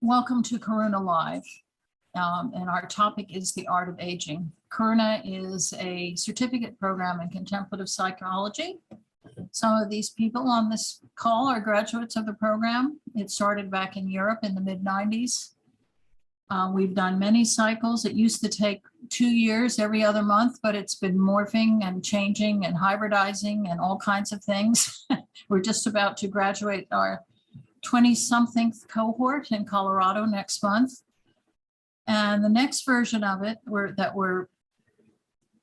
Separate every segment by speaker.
Speaker 1: Welcome to Karuna Live, and our topic is the art of aging. Karuna is a certificate program in contemplative psychology. Some of these people on this call are graduates of the program. It started back in Europe in the mid-90s. We've done many cycles. It used to take 2 years every other month, but it's been morphing and changing and hybridizing and all kinds of things. We're just about to graduate our 20-something cohort in Colorado next month. And the next version of it that we're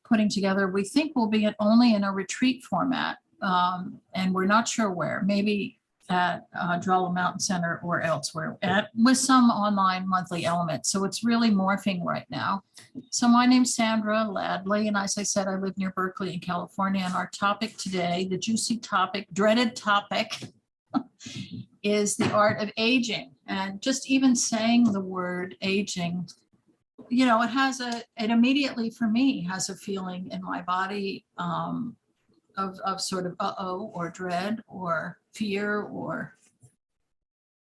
Speaker 1: putting together, we think will be only in a retreat format. And we're not sure where, maybe at Drala Mountain Center or elsewhere, with some online monthly elements. So it's really morphing right now. So my name's Sandra Ladley, and as I said, I live near Berkeley in California. And our topic today, the juicy topic, dreaded topic, is the art of aging. And just even saying the word aging, you know, it immediately for me has a feeling in my body of sort of uh-oh, or dread, or fear, or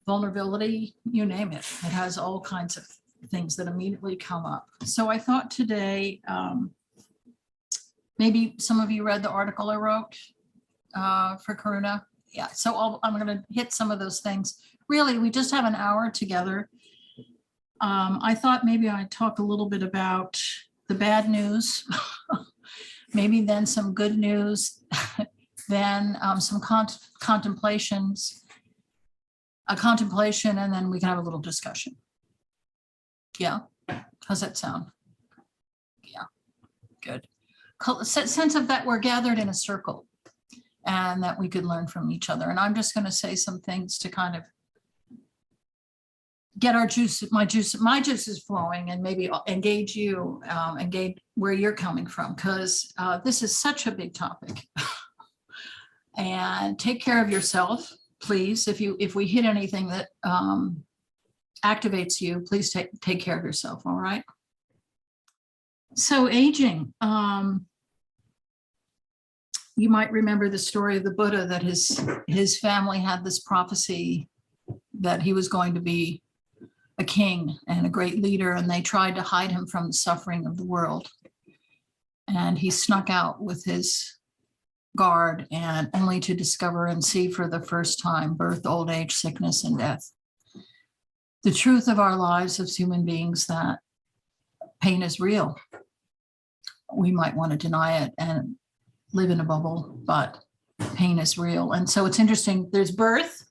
Speaker 1: vulnerability, you name it. It has all kinds of things that immediately come up. So I thought today, maybe some of you read the article I wrote for Karuna. Yeah, so I'm going to hit some of those things. Really, we just have an hour together. I thought maybe I'd talk a little bit about the bad news, maybe then some good news, then some contemplations, a contemplation, and then we can have a little discussion. Yeah, how's that sound? Yeah, good. Sense of that we're gathered in a circle and that we could learn from each other. And I'm just going to say some things to kind of get my juices flowing, and maybe engage you, engage where you're coming from, because this is such a big topic. And take care of yourself, please. If we hit anything that activates you, please take care of yourself. All right. So aging. You might remember the story of the Buddha, that his family had this prophecy that he was going to be a king and a great leader, and they tried to hide him from the suffering of the world. And he snuck out with his guard, and only to discover and see for the first time birth, old age, sickness, and death. The truth of our lives as human beings, that pain is real. We might want to deny it and live in a bubble, but pain is real. And so it's interesting, there's birth,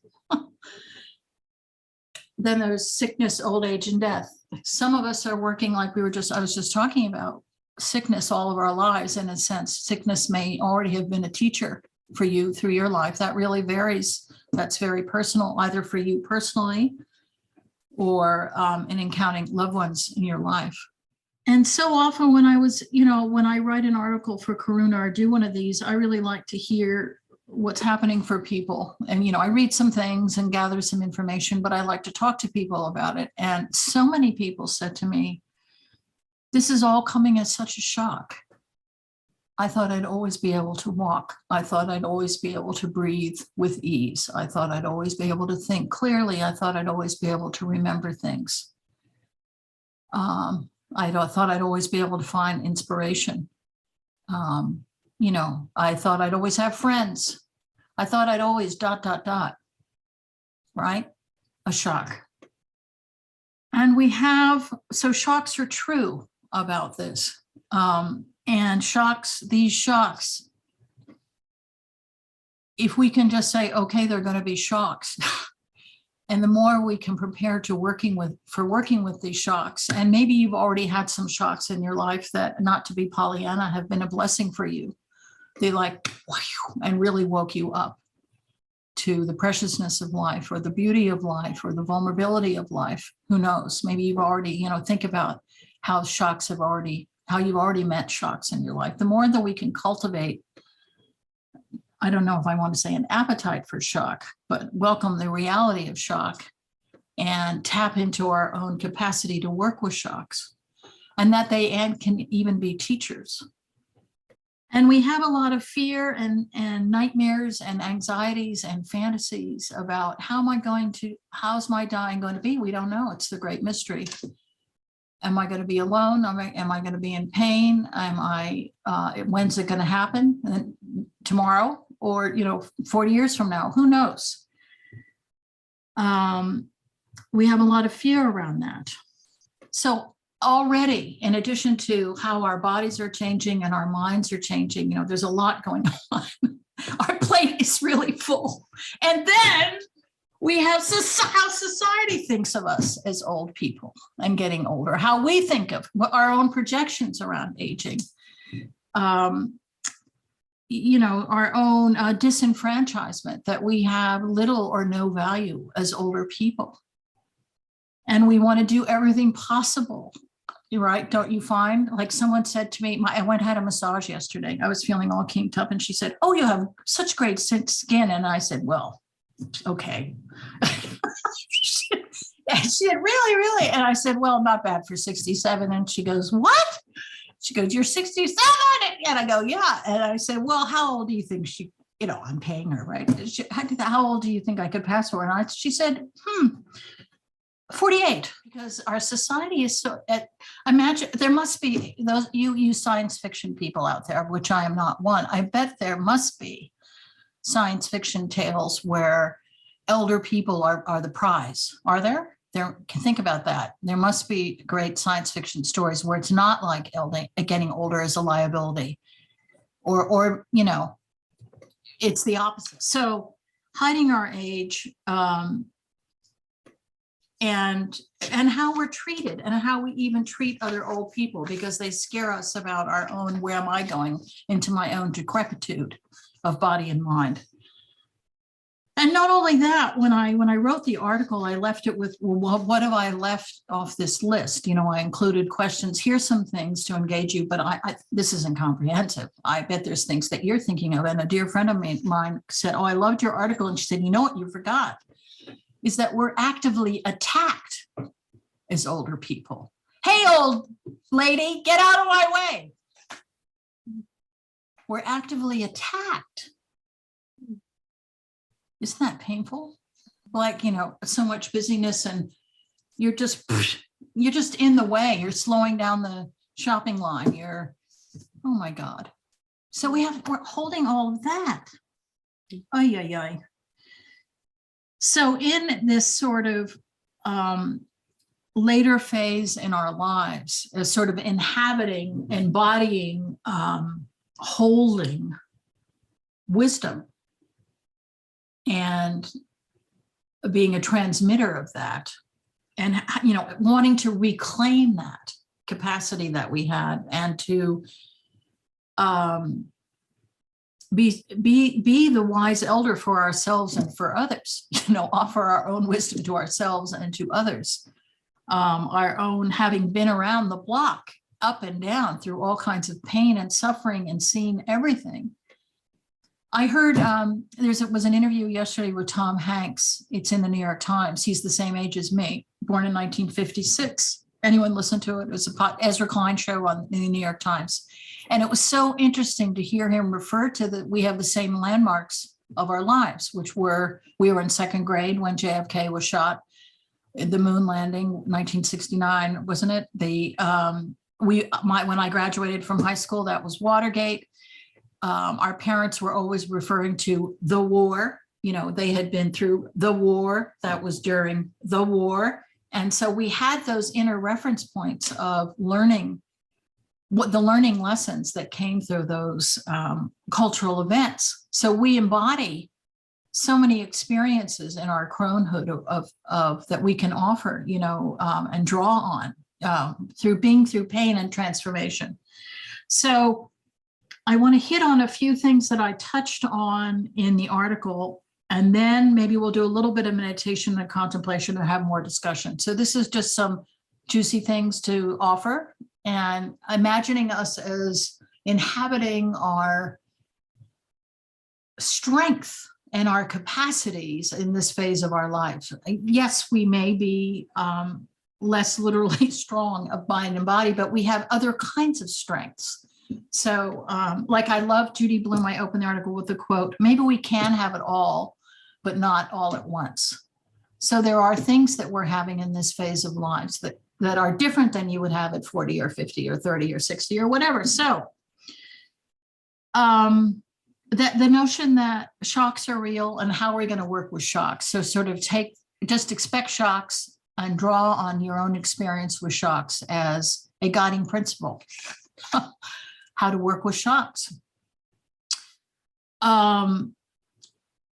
Speaker 1: then there's sickness, old age, and death. Some of us are working like I was just talking about sickness all of our lives. In a sense, sickness may already have been a teacher for you through your life. That really varies. That's very personal, either for you personally or in encountering loved ones in your life. And so often when I write an article for Karuna or do one of these, I really like to hear what's happening for people. And, I read some things and gather some information, but I like to talk to people about it. And so many people said to me, this is all coming as such a shock. I thought I'd always be able to walk. I thought I'd always be able to breathe with ease. I thought I'd always be able to think clearly. I thought I'd always be able to remember things. I thought I'd always be able to find inspiration. I thought I'd always have friends. I thought I'd always ... right? A shock. And so shocks are true about this. And these shocks, if we can just say, okay, they're going to be shocks. And the more we can prepare to working with these shocks, and maybe you've already had some shocks in your life that, not to be Pollyanna, have been a blessing for you. They and really woke you up to the preciousness of life, or the beauty of life, or the vulnerability of life. Who knows? Maybe you've already, think about how you've already met shocks in your life. The more that we can cultivate, I don't know if I want to say an appetite for shock, but welcome the reality of shock and tap into our own capacity to work with shocks, and that they can even be teachers. And we have a lot of fear and nightmares and anxieties and fantasies about how's my dying going to be? We don't know. It's the great mystery. Am I going to be alone? Am I going to be in pain? When's it going to happen? Tomorrow or, 40 years from now? Who knows? We have a lot of fear around that. So already, in addition to how our bodies are changing and our minds are changing, there's a lot going on. Our plate is really full. And then we have how society thinks of us as old people and getting older, how we think of our own projections around aging, our own disenfranchisement, that we have little or no value as older people. And we want to do everything possible. You're right. Don't you find? Like someone said to me, I had a massage yesterday. I was feeling all kinked up and she said, "Oh, you have such great skin." And I said, "Well, okay." And she said, "Really, really?" And I said, "Well, not bad for 67. And she goes, "What?" She goes, "You're 67? And I go, "Yeah." And I said, "Well, how old do you think I'm paying her, right? How old do you think I could pass her?" And she said, 48, because our society is so, imagine there must be those, you science fiction people out there, which I am not one. I bet there must be science fiction tales where elder people are the prize. Are there? Think about that. There must be great science fiction stories where it's not like getting older is a liability, or it's the opposite. So hiding our age, and how we're treated and how we even treat other old people, because they scare us about our own, where am I going into my own decrepitude of body and mind. And not only that, when I wrote the article, I left it with, well, what have I left off this list? I included questions. Here's some things to engage you, but this isn't comprehensive. I bet there's things that you're thinking of. And a dear friend of mine said, "Oh, I loved your article." And she said, "You know what you forgot? Is that we're actively attacked as older people. Hey, old lady, get out of my way." We're actively attacked. Isn't that painful? Like, so much busyness and you're just in the way. You're slowing down the shopping line. Oh my God. So we're holding all of that. Ay, ay, ay. So in this sort of later phase in our lives, as sort of inhabiting, embodying, holding wisdom and being a transmitter of that, and wanting to reclaim that capacity that we had, and to be the wise elder for ourselves and for others, offer our own wisdom to ourselves and to others, our own, having been around the block, up and down through all kinds of pain and suffering and seen everything. I heard was an interview yesterday with Tom Hanks. It's in the New York Times. He's the same age as me, born in 1956. Anyone listen to it? It was a Ezra Klein show on the New York Times. And it was so interesting to hear him refer to that we have the same landmarks of our lives, which we were in second grade when JFK was shot, the moon landing, 1969, wasn't it? When I graduated from high school, that was Watergate. Our parents were always referring to the war. They had been through the war. That was during the war. And so we had those inner reference points of learning, the learning lessons that came through those cultural events. So we embody so many experiences in our cronehood of that we can offer, and draw on through pain and transformation. So I want to hit on a few things that I touched on in the article, and then maybe we'll do a little bit of meditation and contemplation and have more discussion. So this is just some juicy things to offer, and imagining us as inhabiting our strength and our capacities in this phase of our lives. Yes, we may be less literally strong of mind and body, but we have other kinds of strengths So like I love Judy Bloom, I opened the article with the quote, maybe we can have it all, but not all at once. So there are things that we're having in this phase of lives that are different than you would have at 40 or 50 or 30 or 60 or whatever. So that the notion that shocks are real and how are we going to work with shocks? So sort of just expect shocks and draw on your own experience with shocks as a guiding principle. How to work with shocks.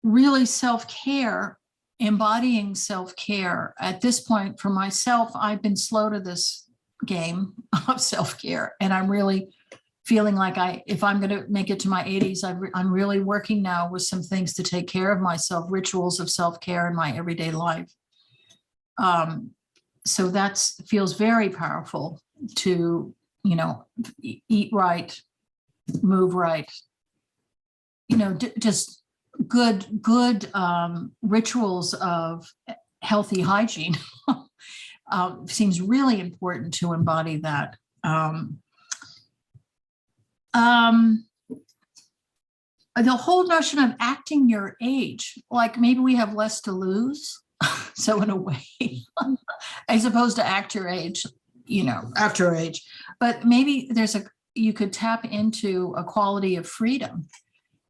Speaker 1: Really self-care, embodying self-care. At this point, for myself, I've been slow to this game of self-care, and I'm really feeling like if I'm going to make it to my 80s, I'm really working now with some things to take care of myself, rituals of self-care in my everyday life. So that feels very powerful to, eat right, move right, just good rituals of healthy hygiene seems really important to embody that. The whole notion of acting your age, like maybe we have less to lose. So in a way, as opposed to act your age, after age, but maybe you could tap into a quality of freedom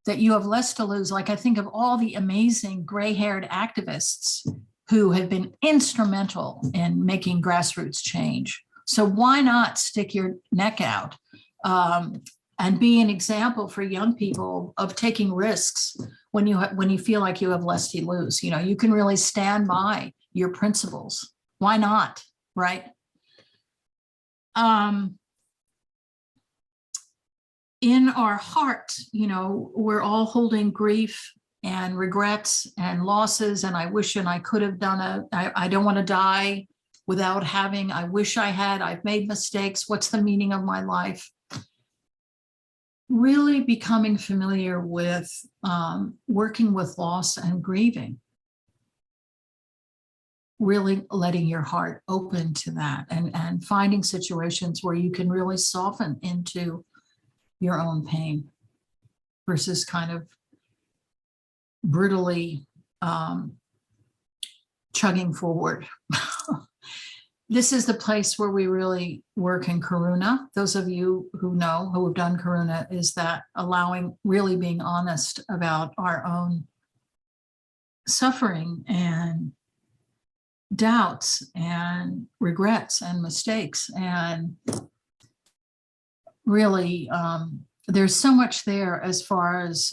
Speaker 1: that you have less to lose. Like I think of all the amazing gray-haired activists who have been instrumental in making grassroots change. So why not stick your neck out and be an example for young people of taking risks when you feel like you have less to lose? You can really stand by your principles. Why not, right? In our heart, we're all holding grief and regrets and losses, and I wish and I could have done I don't want to die without having, I wish I had, I've made mistakes, what's the meaning of my life? Really becoming familiar with working with loss and grieving. Really letting your heart open to that and finding situations where you can really soften into your own pain versus kind of brutally chugging forward. This is the place where we really work in Karuna. Those of you who have done Karuna, is that really being honest about our own suffering and doubts and regrets and mistakes. And really, there's so much there as far as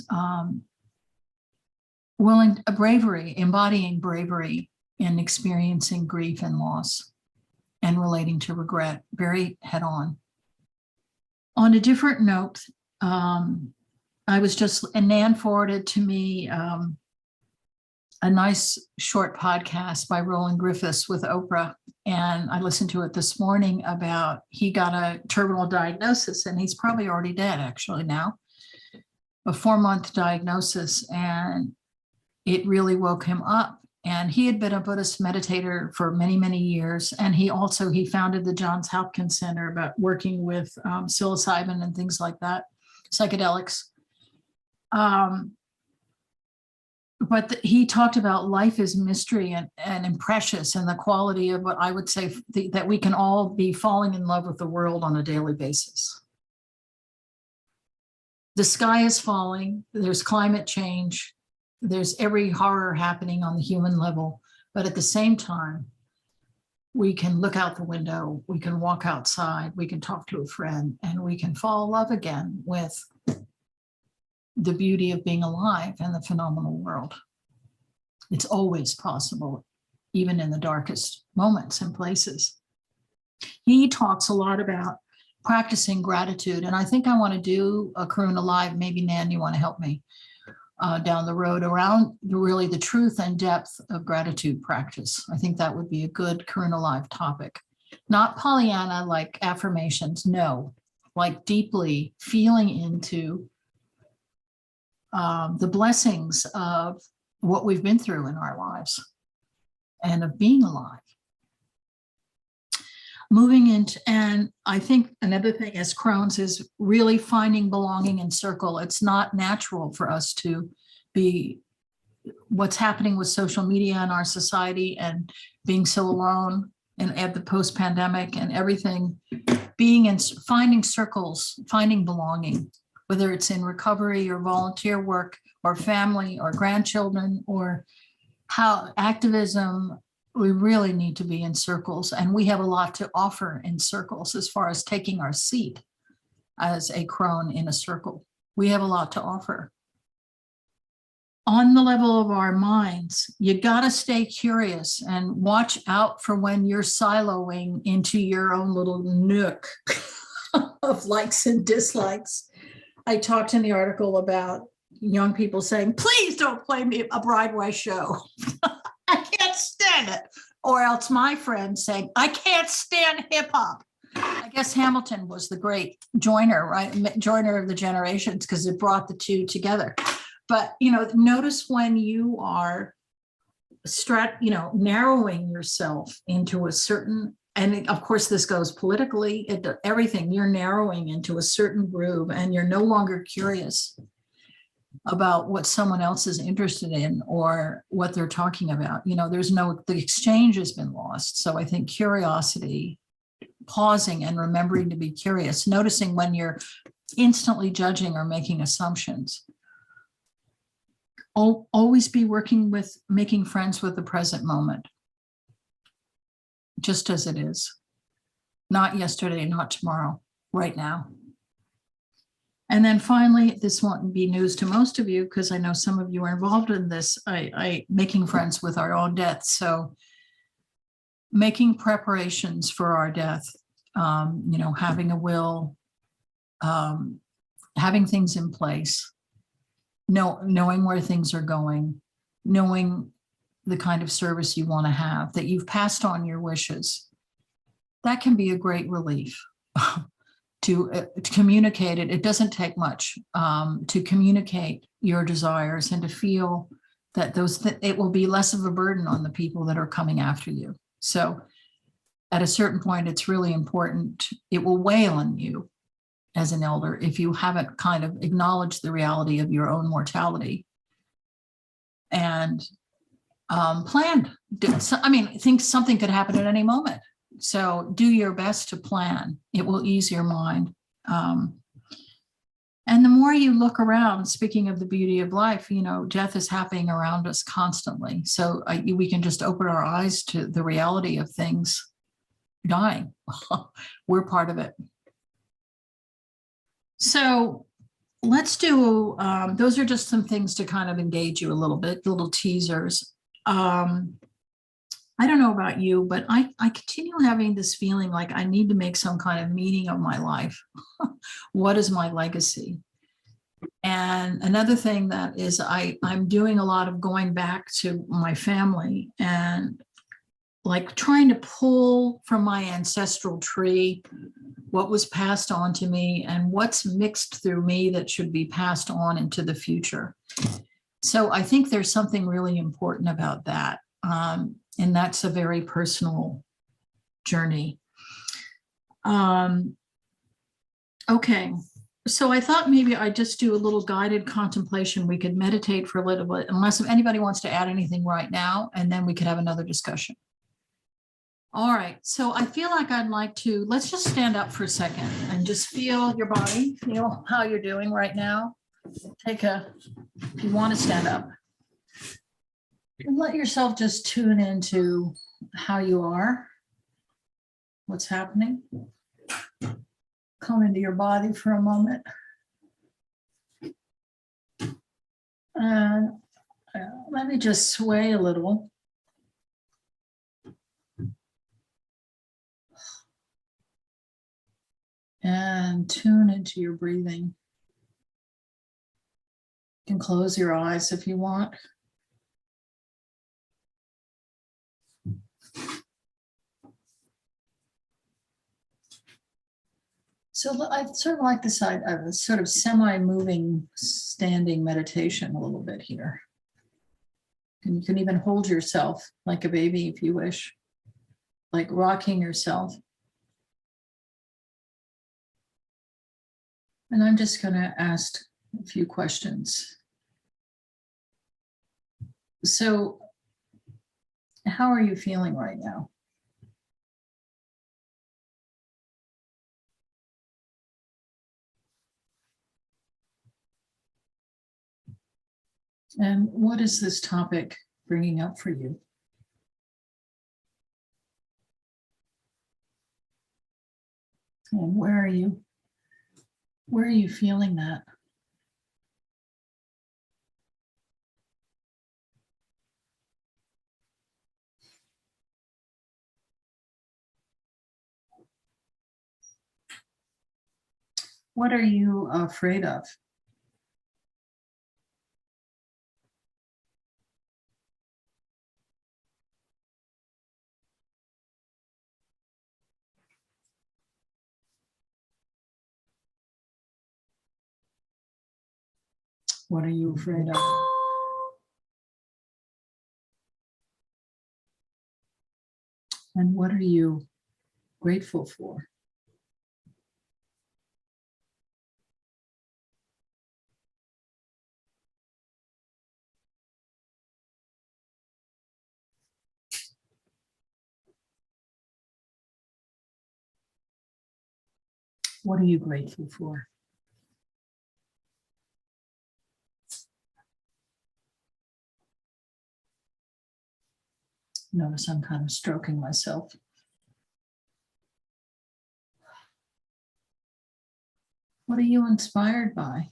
Speaker 1: embodying bravery in experiencing grief and loss and relating to regret very head on. On a different note, Nan forwarded to me a nice short podcast by Roland Griffiths with Oprah. And I listened to it this morning about, he got a terminal diagnosis, and he's probably already dead actually now, a 4-month diagnosis. And it really woke him up. And he had been a Buddhist meditator for many, many years. And he founded the Johns Hopkins Center about working with psilocybin and things like that, psychedelics. But he talked about life as mystery and precious, and the quality of what I would say that we can all be falling in love with the world on a daily basis. The sky is falling, there's climate change, there's every horror happening on the human level, but at the same time, we can look out the window, we can walk outside, we can talk to a friend, and we can fall in love again with the beauty of being alive and the phenomenal world. It's always possible, even in the darkest moments and places. He talks a lot about practicing gratitude, and I think I want to do a Karuna Live. Maybe Nan, you want to help me down the road around really the truth and depth of gratitude practice. I think that would be a good Karuna Live topic. Not Pollyanna like affirmations, no, like deeply feeling into the blessings of what we've been through in our lives and of being alive. moving into, and I think another thing as Crohn's is really finding belonging in circle. It's not natural for us to be, what's happening with social media in our society and being so alone and at the post-pandemic and everything, being in, finding circles, finding belonging, whether it's in recovery or volunteer work or family or grandchildren or how activism, we really need to be in circles, and we have a lot to offer in circles as far as taking our seat as a crone in a circle. We have a lot to offer. On the level of our minds, you got to stay curious and watch out for when you're siloing into your own little nook of likes and dislikes. I talked in the article about young people saying, please don't play me a Broadway show. I can't stand it. Or else my friend saying, I can't stand hip hop. I guess Hamilton was the great joiner, right? Joiner of the generations, because it brought the two together. But, you know, notice when you are narrowing yourself into a certain, and of course this goes politically, everything, you're narrowing into a certain groove and you're no longer curious about what someone else is interested in or what they're talking about. You know, the exchange has been lost. So I think curiosity, pausing and remembering to be curious, noticing when you're instantly judging or making assumptions. Always be working with making friends with the present moment, just as it is. Not yesterday, not tomorrow, right now. And then finally, this won't be news to most of you because I know some of you are involved in this, making friends with our own death. So making preparations for our death, having a will, having things in place, knowing where things are going, knowing the kind of service you want to have, that you've passed on your wishes. That can be a great relief. To communicate it. It doesn't take much to communicate your desires and to feel that it will be less of a burden on the people that are coming after you. So at a certain point, it's really important. It will weigh on you as an elder if you haven't kind of acknowledged the reality of your own mortality and planned. Think something could happen at any moment. So do your best to plan. It will ease your mind. And the more you look around, speaking of the beauty of life, death is happening around us constantly. So we can just open our eyes to the reality of things dying. We're part of it. So let's do, those are just some things to kind of engage you a little bit, little teasers. I don't know about you, but I continue having this feeling like I need to make some kind of meaning of my life. What is my legacy? And another thing that is I'm doing a lot of going back to my family and like trying to pull from my ancestral tree what was passed on to me and what's mixed through me that should be passed on into the future. So I think there's something really important about that. And that's a very personal journey. Okay, so I thought maybe I'd just do a little guided contemplation. We could meditate for a little bit, unless anybody wants to add anything right now, and then we could have another discussion. All right, so I feel like I'd like to, let's just stand up for a second and just feel your body, feel how you're doing right now. If you want to stand up. And let yourself just tune into how you are, what's happening. Come into your body for a moment. And let me just sway a little. And tune into your breathing. You can close your eyes if you want. So I sort of like this side of a sort of semi-moving standing meditation a little bit here. And you can even hold yourself like a baby if you wish, like rocking yourself. And I'm just going to ask a few questions. So, how are you feeling right now? And what is this topic bringing up for you? And where are you feeling that? What are you afraid of? What are you afraid of? And what are you grateful for? What are you grateful for? Notice I'm kind of stroking myself. What are you inspired by?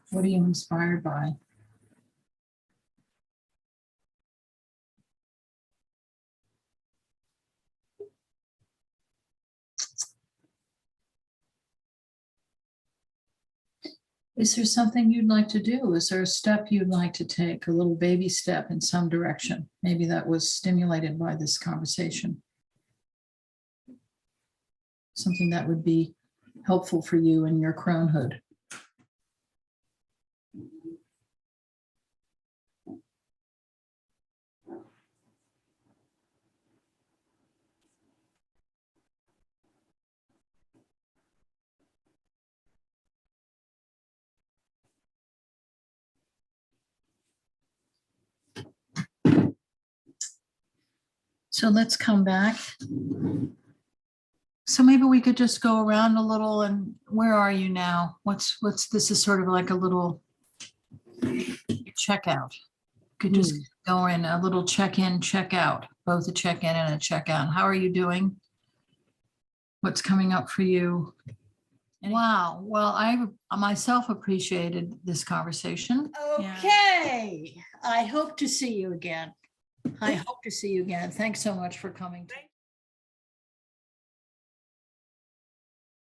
Speaker 1: What are you inspired by? Is there something you'd like to do? Is there a step you'd like to take, a little baby step in some direction? Maybe that was stimulated by this conversation. Something that would be helpful for you in your cronehood. So let's come back. So maybe we could just go around a little, and where are you now? What's this is sort of like a little checkout. Could just go in a little check-in, check-out, both a check-in and a check-out. How are you doing? What's coming up for you? Wow. Well, I myself appreciated this conversation.
Speaker 2: Okay. I hope to see you again.
Speaker 1: I hope to see you again. Thanks so much for coming.